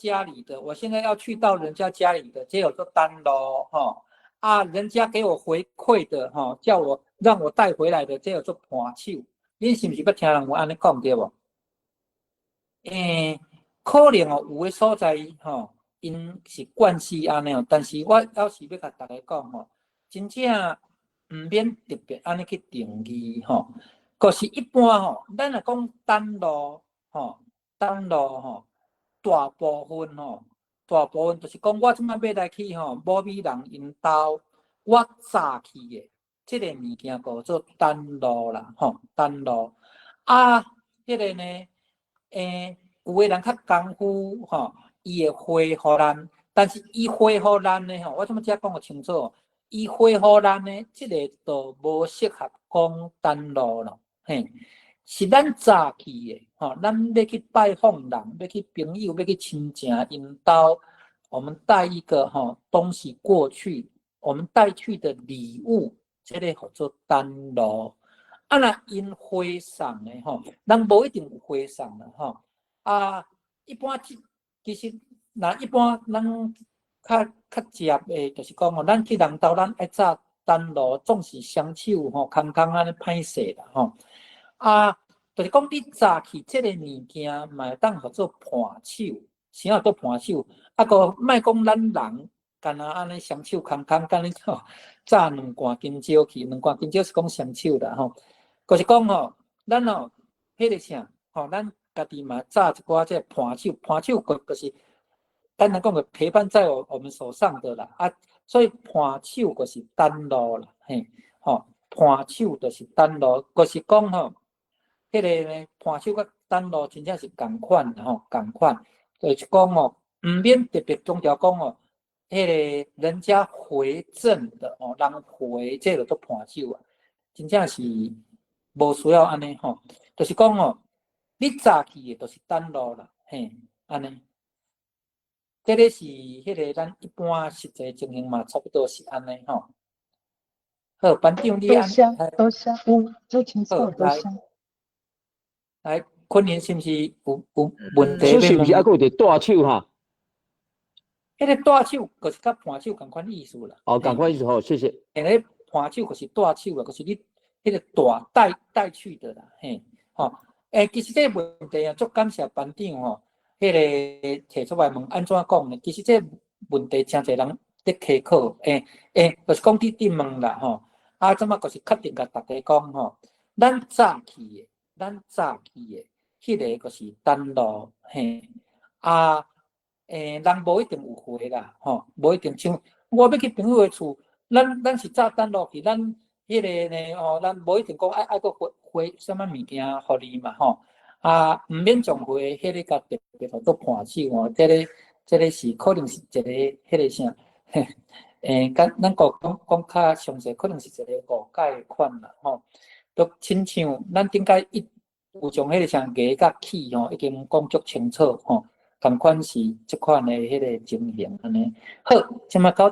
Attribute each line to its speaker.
Speaker 1: 家里的，我现在要去到人家家里的，这有做单咯吼。人家给我回馈的吼，叫我让我带回来的，这有做盘手。恁是不是要听人有安尼讲对无？可能哦，有的所在吼，因是惯势安尼哦，但是我要是要甲大家讲吼，真正唔免特别安尼去定义吼。可是一般吼，咱若讲单路吼，单路吼，大部分就是讲我即摆要来去吼，某美人因兜，我早去的，即个物件叫做单路啦吼，单路。迄个呢，有的人较功夫吼，伊会回互咱，但是伊回互咱呢吼，我怎么只讲个清楚？伊回互咱呢，即个就无适合讲单路咯，嘿，是咱早去的吼，咱要去拜访人，要去朋友，要去亲情因兜，我们带一个吼东西过去，我们带去的礼物，这个叫做单路。若因回送的吼，咱无一定有回送的吼。一般其实一般咱较接的，就是讲吼，咱去人兜，咱爱早单路，总是双手吼，空空安尼歹势啦吼。就是讲你早去即个物件，嘛会当叫做盘手，啥叫做盘手？个莫讲咱人，干那安尼双手空空，干你吼，早2罐金蕉去，2罐金蕉是讲双手啦吼。就是讲吼，咱吼，迄个啥吼，咱家己嘛炸一寡这盘手，盘手就是咱来讲个陪伴在我们手上的啦所以盘手就是单路啦，嘿，吼，盘手就是单路，就是讲吼，迄个呢盘手甲单路真正是共款吼，共款，就是讲吼，唔免特别强调讲吼，迄个人家回赠的哦，人回这个做盘手啊，真正是。无需要安尼吼，就是讲吼，你早去的，就是单路啦，嘿，安尼。这个是迄个咱一般实际情形嘛，差不多是安尼吼。好，班长你安，
Speaker 2: 多谢，最清楚多谢。
Speaker 1: 来，昆凌是毋是有问题？
Speaker 3: 是毋是还佫有一个大手哈？
Speaker 1: 迄个大手就是甲盘手共款意思啦。
Speaker 3: 共款意思吼，谢谢。
Speaker 1: 迄个盘手就是大手啦，就是你。迄个大带去的啦，嘿，吼，其实这个问题啊，足感谢班长吼，迄个提出来问安怎讲呢？其实这个问题真侪人伫溪口，就是讲伫问啦吼，怎么就是确定甲大家讲吼，咱早去的，迄个就是单路，嘿，人无一定有回啦，吼，无一定像我要去朋友的厝，咱是早单路去，咱。迄个呢，咱无一定讲爱个回什么物件互你嘛吼，唔免从回迄个甲特别做盘手哦，这个是可能是一个迄个啥，咱讲较详细，可能是一个误解款啦吼。都亲像咱顶解有从迄个啥价甲起吼，已经讲足清楚吼，同款是即款的迄个情形安尼。好，即马到。